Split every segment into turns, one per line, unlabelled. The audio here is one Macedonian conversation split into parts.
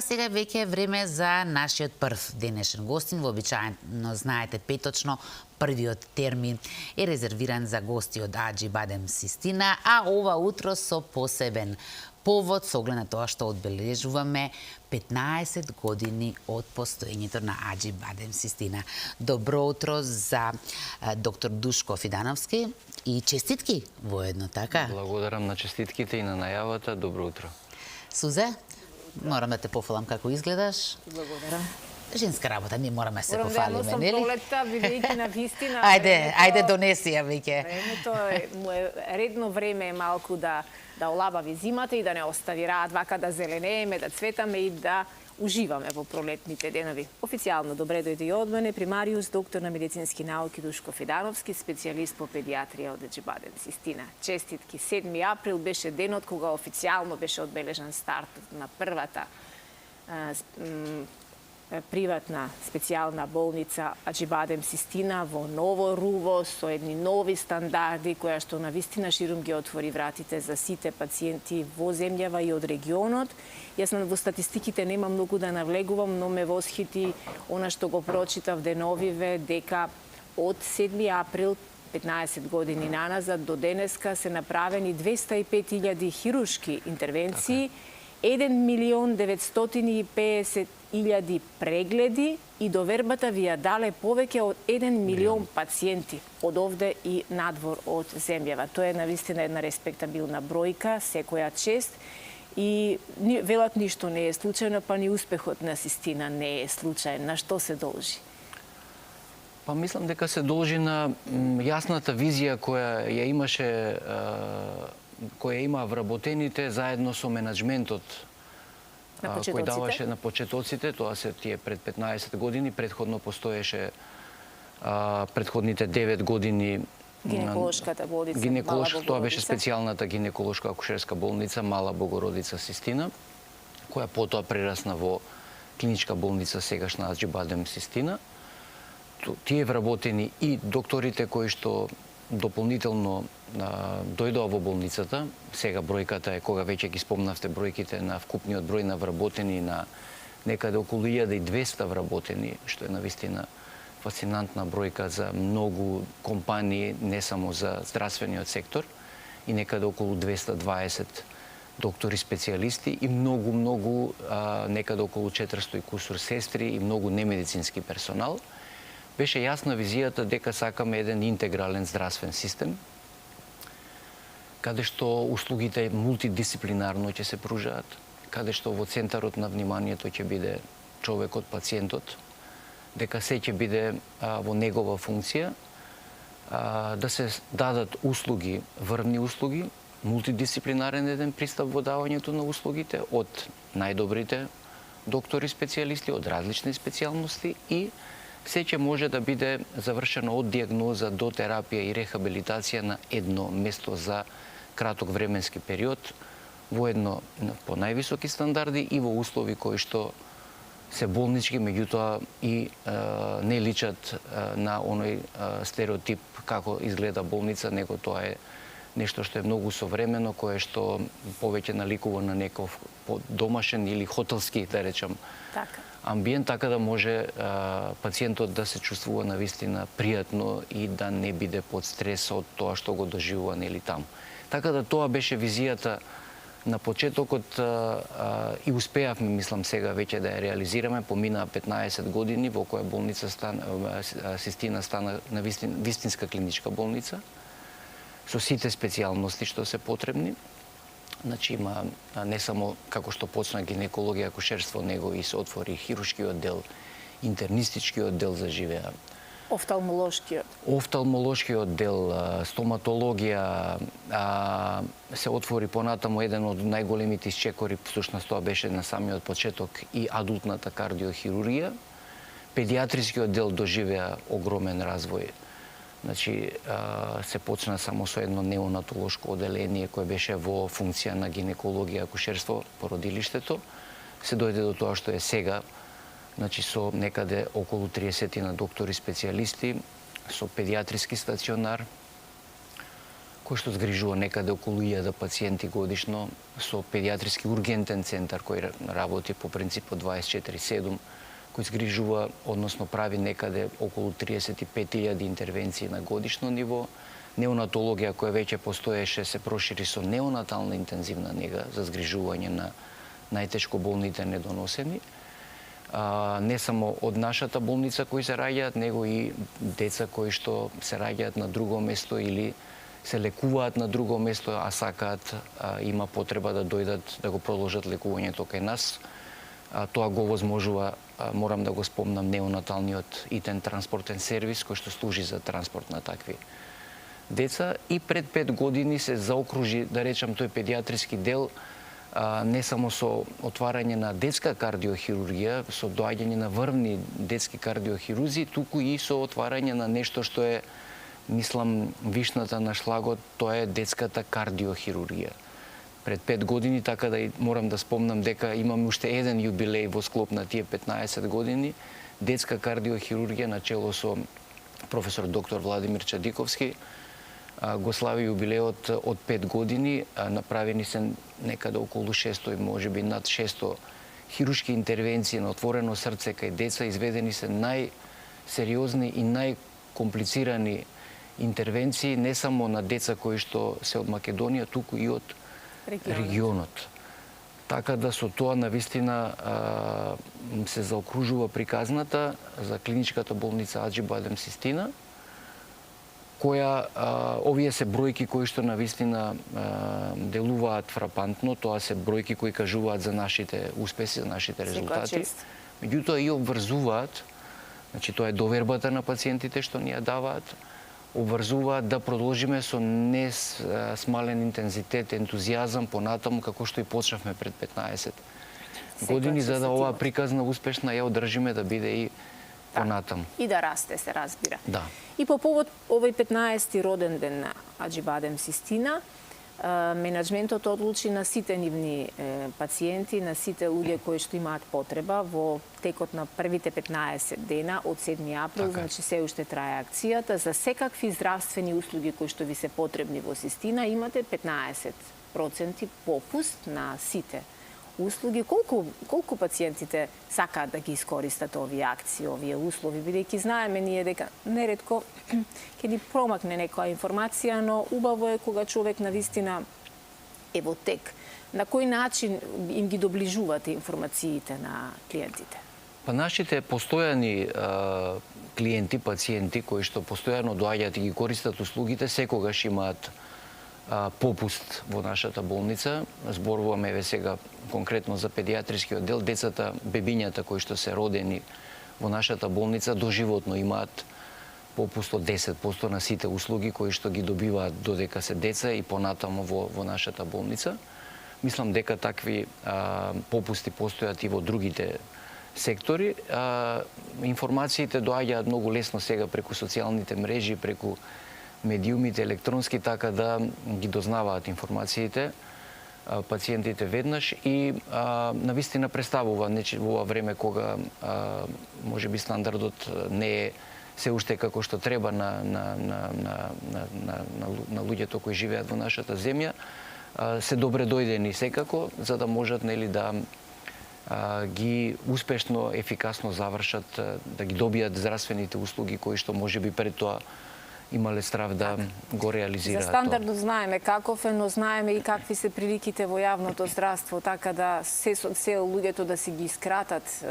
Сега веќе е време за нашиот прв денешен гостин. Вообичаено знаете петочно првиот термин е резервиран за гости од Аџи Бадем Систина, а ова утро со посебен повод со оглед на тоа што одбележуваме 15 години од постоењето на Аџи Бадем Систина. Добро утро за доктор Душко Фидановски и честитки воедно, така?
Благодарам на честитките и на најавата. Добро утро.
Сузе, морам да те пофалам како изгледаш.
Благодарам.
Женска работа, ние мораме да се
Морам
пофалиме,
да
нели?
пролетта, бидејќи на вистина.
Ајде донеси ја веќе.
Времето е редно време е малку да олабави зимата и да не остави рад, вака да зеленееме, да цветаме и да уживаме во пролетните денови. Официјално добре дојде и од мене примариус доктор на медицински науки Душко Фидановски, специјалист по педиатрија од Аџи Бадем Систина. Честитки. 7 април беше денот кога официјално беше одбележан стартот на првата приватна специјална болница Аџи Бадем Систина во ново руво со едни нови стандарди која што на вистина ширум ги отвори вратите за сите пациенти во земјава и од регионот. Јас во статистиките нема многу да навлегувам, но ме восхити она што го прочитав деновиве дека од 7 април 15 години наназад до денеска се направени 205.000 хируршки интервенции, 1.950.000 прегледи и довербата ви ја дале повеќе од 1 милион пациенти од овде и надвор од земјава. Тоа е навистина една респектабилна бројка, секоја чест. И велат ништо не е случајно, па ни успехот на Систина не е случаен. На што се должи?
Па мислам дека се должи на јасната визија која ја имаше која има вработените заедно со менаџментот кој даваше на почетоците, тоа се тие пред 15 години, предходно постоеше предходните 9 години
гинеколошката болница.
Тоа беше специјалната гинеколошка акушерска болница Мала Богородица Систина, која потоа прерасна во клиничка болница сегашна Аџи Бадем Систина. Тие вработени и докторите кои што дополнително дојдоа во болницата, сега бројката е, кога веќе ги спомнавте бројките на вкупниот број на вработени на некаде околу 1200 вработени, што е навистина фасцинантна бројка за многу компании, не само за здравствениот сектор, и некаде околу 220 доктори специјалисти и многу некаде околу 400 и кусур сестри и многу немедицински персонал. Беше јасна визијата дека сакаме еден интегрален здравствен систем, каде што услугите мултидисциплинарно ќе се пружаат, каде што во центарот на вниманието ќе биде човекот, пациентот, дека се ќе биде во негова функција, да се дадат услуги, врвни услуги, мултидисциплинарен еден пристап во давањето на услугите од најдобрите доктори специјалисти, од различни специјалности и се ќе може да биде завршено од диагноза до терапија и рехабилитација на едно место за краток временски период, воедно по највисоки стандарди и во услови кои што се болнички, меѓутоа и не личат на оној стереотип како изгледа болница, него тоа е нешто што е многу современо, кое што повеќе наликува на некој домашен или хотелски, да речам, амбиент, така да може пациентот да се чувствува навистина пријатно и да не биде под стрес од тоа што го доживува нели таму. Така да тоа беше визијата на почетокот и успеавме, мислам, сега веќе да ја реализираме. Поминаа 15 години во која болница Систина стана на вистинска клиничка болница со сите специјалности што се потребни. Значи има не само како што почна гинекологија, акушерство, него и се отвори хируршкиот дел, интернистичкиот дел заживеа. Офталмолошкиот дел, стоматологија, се отвори понатаму еден од најголемите исчекори, всушност тоа беше на самиот почеток и адултната кардиохирургија. Педиатрискиот дел доживеа огромен развој. Значи, се почна само со едно неонатолошко оделение кое беше во функција на гинекологија, акушерство, породилиштето. Се дојде до тоа што е сега, значи со некаде околу 30 на доктори специјалисти, со педиатриски стационар, кој што згрижува некаде околу 1000 пациенти годишно, со педиатриски ургентен центар кој работи по принципот 24/7, кој згрижува, односно прави некаде околу 35.000 интервенции на годишно ниво, неонатологија која веќе постоеше се прошири со неонатална интензивна нега за згрижување на најтешко болните недоносени. Не само од нашата болница кои се раѓаат, него и деца кои што се раѓаат на друго место или се лекуваат на друго место, а сакаат, има потреба да дојдат да го продолжат лекувањето кај нас. Тоа го возможува, морам да го спомнам, неонаталниот итен транспортен сервис кој што служи за транспорт на такви деца. И пред 5 години се заокружи, да речам, тој педиатриски дел не само со отварање на детска кардиохирургија, со доаѓање на врвни детски кардиохирузи, туку и со отварање на нешто што е, мислам, вишната на шлагот, тоа е детската кардиохирургија. Пред 5 години, така да морам да спомнам дека имаме уште еден јубилеј во склоп на тие 15 години, детска кардиохирургија на чело со професор доктор Владимир Чадиковски, го слави јубилеот од 5 години, направени се некаде околу 600, можеби над 600 хируршки интервенции на отворено срце кај деца, изведени се најсериозни и најкомплицирани интервенции не само на деца кои што се од Македонија, туку и од регионот. Така да со тоа навистина се заокружува приказната за клиничката болница Аџи Бадем Систина, која овие се бројки кои што навистина делуваат фрапантно, тоа се бројки кои кажуваат за нашите успеси, за нашите резултати. Меѓутоа и обврзуваат, значи тоа е довербата на пациентите што ни ја даваат, обврзуваат да продолжиме со несмален интензитет, ентузијазам понатаму како што и почнавме пред 15 години, за да оваа приказна успешна ја одржиме да биде и понатаму.
И да расте, се разбира.
Да.
И по повод овој 15-ти роден ден на Аџи Бадем Систина, менеджментот одлучи на сите нивни пациенти, на сите луѓе кои што имаат потреба во текот на првите 15 дена од 7 април, значи се уште трае акцијата, за секакви здравствени услуги кои што ви се потребни во Систина, имате 15% попуст на сите услуги. Колку пациентите сакаат да ги искористат овие акции, овие услови, бидејќи знаеме ние дека неретко ќе ни промакне некоја информација, но убаво е кога човек навистина е во тек. На кој начин им ги доближувате информациите на клиентите?
Па нашите постојани клиенти, пациенти кои што постојано доаѓаат и ги користат услугите, секогаш имаат попуст во нашата болница. Зборуваме еве сега конкретно за педиатрискиот дел. Децата, бебињата кои што се родени во нашата болница доживотно имаат попуст од 10% на сите услуги кои што ги добиваат додека се деца и понатаму во нашата болница. Мислам дека такви попусти постојат и во другите сектори. Информациите доаѓаат многу лесно сега преку социјалните мрежи, преку медиумите електронски, така да ги дознаваат информациите пациентите веднаш и навистина представува во ова време кога можеби стандардот не е се уште како што треба на луѓето кои живеат во нашата земја, се добре дојдени секако, за да можат нели да ги успешно, ефикасно завршат, да ги добијат здравствените услуги кои што можеби пред тоа имале страв да го реализираат.
За стандардот знаеме каков е, но знаеме и какви се приликите во јавното здравство, така да се луѓето да си ги скратат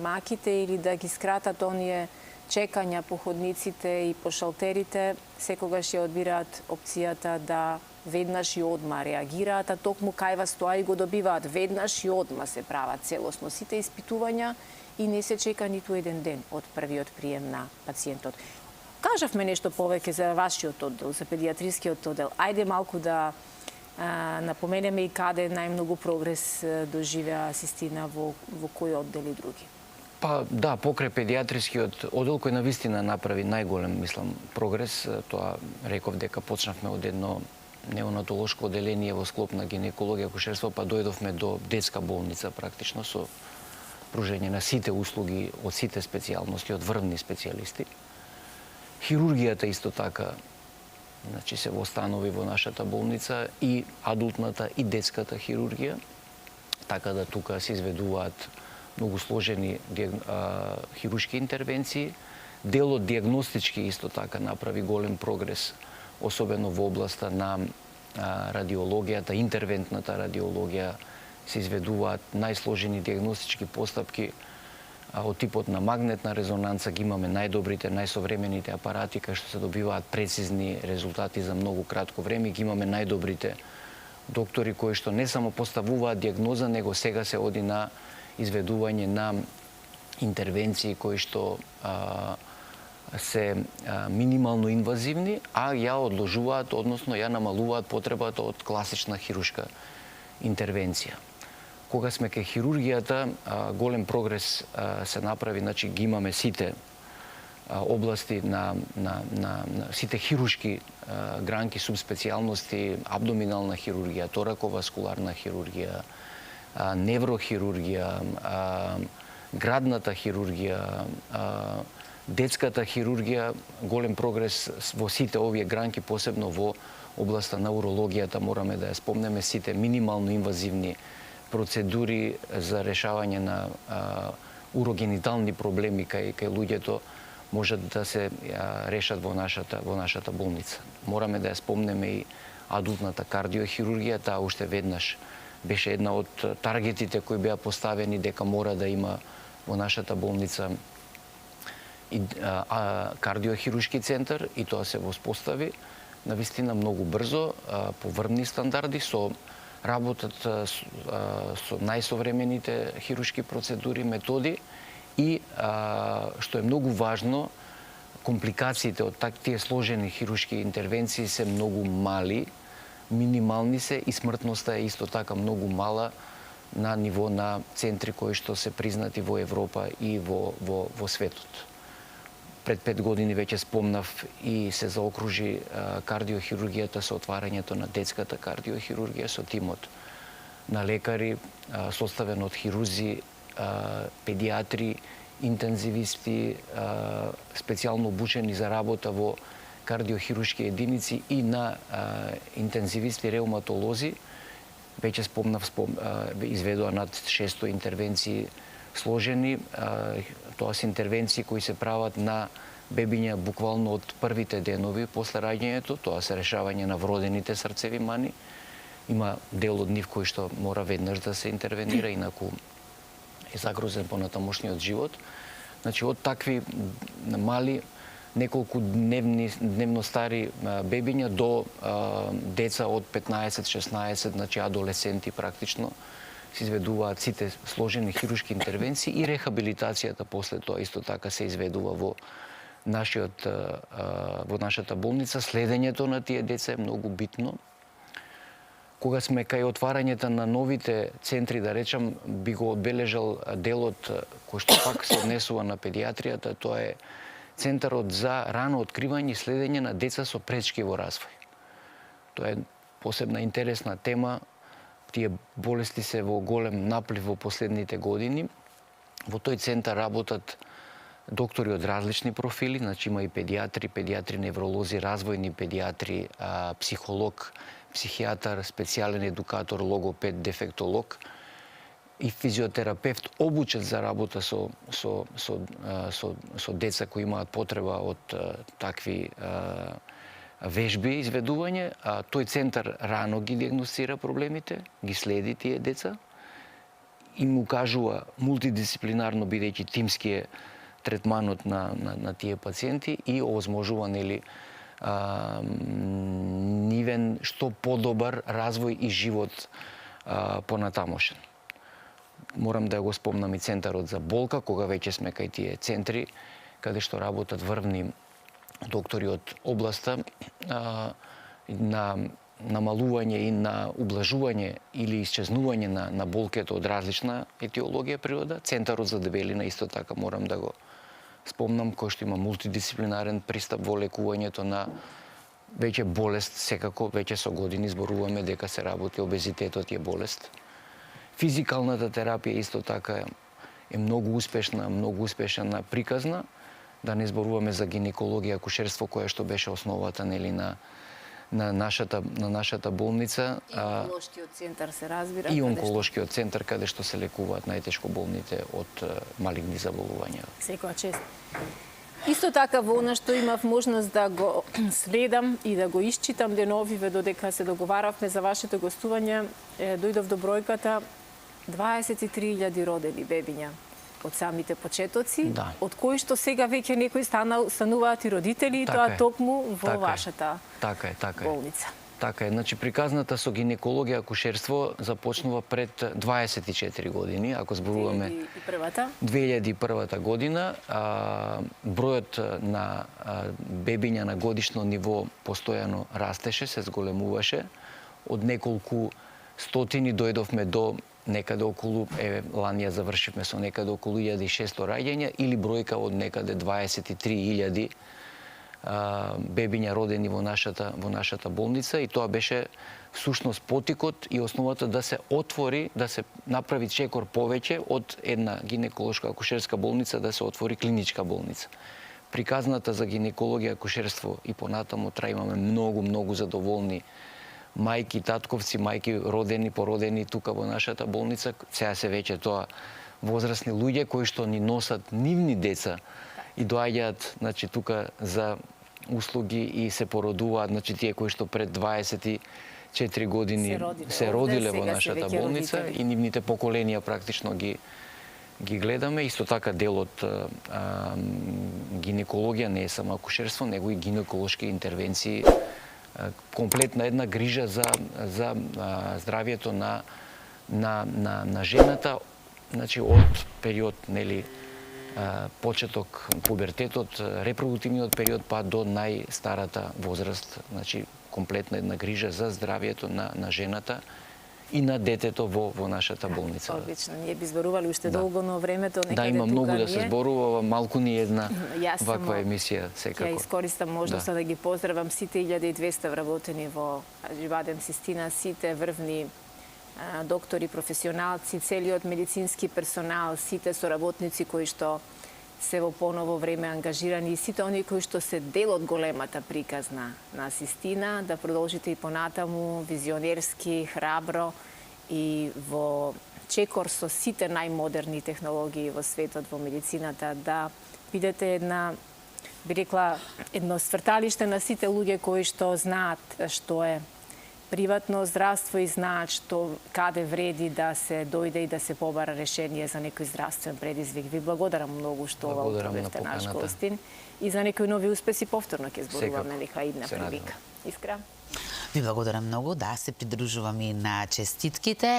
маките или да ги скратат оние чекања по ходниците и по шалтерите, секогаш ја одбираат опцијата да веднаш и одма реагираат, а токму кај вас тоа и го добиваат веднаш и одма се прават целосно сите испитувања и не се чека ниту еден ден од првиот прием на пациентот. Кажавме нешто повеќе за вашиот оддел, за педиатрискиот оддел. Ајде малку да напоменеме и каде најмногу прогрес доживеа Систина во кои оддели други.
Па да, покрај педиатрискиот оддел кој навистина направи најголем, мислам, прогрес, тоа реков дека почнавме од едно неонатолошко одделение во склоп на гинекологија, акушерство, па дојдовме до детска болница практично со пружење на сите услуги од сите специјалности, од врвни специјалисти. Хирургијата исто така значи се востанови во нашата болница и адултната и детската хирургија, така да тука се изведуваат многу сложени хируршки интервенции. Делот диагностички исто така направи голем прогрес, особено во областа на радиологијата, интервентната радиологија, се изведуваат најсложени диагностички постапки од типот на магнетна резонанца. Ги имаме најдобрите, најсовремените апарати кај што се добиваат прецизни резултати за многу кратко време. Ги имаме најдобрите доктори кои што не само поставуваат диагноза, него сега се оди на изведување на интервенции кои што се минимално инвазивни, а ја одложуваат, односно ја намалуваат потребата од класична хируршка интервенција. Кога сме кај хирургијата, голем прогрес се направи, значи ги имаме сите области на сите хируршки гранки, субспецијалности, абдоминална хирургија, тораковаскуларна хирургија, неврохирургија, градната хирургија, детската хирургија, голем прогрес во сите овие гранки, посебно во областа на урологијата, мораме да ја спомнеме сите минимално инвазивни процедури за решавање на урогенитални проблеми кај луѓето можат да се решат во нашата болница. Мораме да ја спомнеме и адултната кардиохирургија, таа уште веднаш беше една од таргетите кои беа поставени дека мора да има во нашата болница и кардиохируршки центар, и тоа се воспостави навистина многу брзо, по врвни стандарди, работат со најсовремените хируршки процедури, методи и, што е многу важно, компликациите од тие сложени хируршки интервенции се многу мали, минимални се и смртноста е исто така многу мала на ниво на центри кои што се признати во Европа и во светот. Пред 5 години веќе спомнав и се заокружи кардиохирургијата со отварањето на детската кардиохирургија со тимот на лекари, составен од хирурзи, педиатри, интензивисти, специјално обучени за работа во кардиохируршки единици и на интензивисти реуматолози. Веќе спомнав, изведува над 600 интервенции сложени. Тоа се интервенции кои се прават на бебиња буквално од првите денови после раѓањето. Тоа се решавање на вродените срцеви мани. Има дел од нив кои што мора веднаш да се интервенира, инаку е загрозен понатамошниот живот. Значи, од такви мали, неколку дневно стари бебиња до деца од 15-16, значи адолесценти практично, се изведуваат сите сложени хируршки интервенции и рехабилитацијата после тоа исто така се изведува во нашата болница. Следењето на тие деца е многу битно. Кога сме кај отварањето на новите центри, да речам, би го одбележал делот кој што пак се однесува на педиатријата, тоа е Центарот за рано откривање и следење на деца со пречки во развој. Тоа е посебна интересна тема. Тие болести се во голем наплив во последните години. Во тој центар работат доктори од различни профили, значи има и педиатри, невролози, развојни педиатри, психолог, психијатар, специјален едукатор, логопед, дефектолог и физиотерапевт обучен за работа со деца кои имаат потреба од такви вежби, изведување. Тој центар рано ги диагностира проблемите, ги следи тие деца и му кажува мултидисциплинарно, бидејќи тимски е третманот на тие пациенти и овозможува нивен што подобар развој и живот понатамошен. Морам да го спомнам и Центарот за болка, кога веќе сме кај тие центри, каде што работат врвни доктори од областа на намалување и на ублажување или исчезнување на болкето од различна етиологија природа. Центарот за дебелина исто така морам да го спомнам, кој што има мултидисциплинарен пристап во лекувањето на веќе болест, секако веќе со години зборуваме дека се работи, обезитетот е болест. Физикалната терапија исто така е многу успешна приказна, да не зборуваме за гинекологија, акушерство, која што беше основата на на нашата болница.
И онколошкиот центар се разбира.
И онколошкиот центар каде што се лекуваат најтешко болните од малигни заболувања.
Секоја чест. Исто така во она што имав можност да го следам и да го исчитам деновиве додека се договаравме за вашето гостување, дојдов до бројката 23.000 родени бебиња од самите почетоци,
Да.
од кои што сега веќе некои стануваат и родители, и тоа токму во вашата болница.
Така е, значи приказната со гинекологија и акушерство започнува пред 24 години, ако зборуваме 2001 година. Бројот на бебиња на годишно ниво постојано растеше, се зголемуваше. Од неколку стотини дојдовме до некаде околу, ланија завршивме со некаде околу 1600 раѓања или бројка од некаде 23.000 бебиња родени во нашата болница, и тоа беше всушност потикот и основата да се отвори, да се направи чекор повеќе од една гинеколошка акушерска болница да се отвори клиничка болница. Приказната за гинекологија и акушерство и понатаму имаме многу задоволни мајки, татковци, мајки родени, породени тука во нашата болница. Сега се веќе тоа возрастни луѓе кои што ни носат нивни деца и доаѓаат, значи, тука за услуги и се породуваат, значи тие кои што пред 24 години се родиле во нашата болница и нивните поколенија практично ги гледаме. Исто така делот гинекологија не е само акушерство, него и гинеколошки интервенции, комплетна една грижа за здравјето на жената, значи од период, нели, почеток пубертетот, репродуктивниот период па до најстарата возраст, значи комплетна една грижа за здравјето на жената и на детето во нашата болница.
Одлично, ние би зборували уште долго, но времето некаде тука
да, има многу да се зборува, малку ни една ваква емисија секако.
Ја искористам можноста да ги поздравам сите 1200 вработени во Аџибадем Систина, сите врвни доктори, професионалци, целиот медицински персонал, сите соработници кои што се во поново време ангажирани и сите оние кои што се дел од големата приказна на Систина, да продолжите и понатаму визионерски, храбро и во чекор со сите најмодерни технологии во светот, во медицината, да бидете би рекла, едно сврталиште на сите луѓе кои што знаат што е приватно здравство и знаат што каде вреди да се дојде и да се побара решение за некој здравствен предизвик. Ви благодарам многу што ова утробевте наш гостин и за некои нови успеси повторно ќе зборуваме нека идна прилика. Искра.
Ви благодарам многу, да се придружувам и на честитките.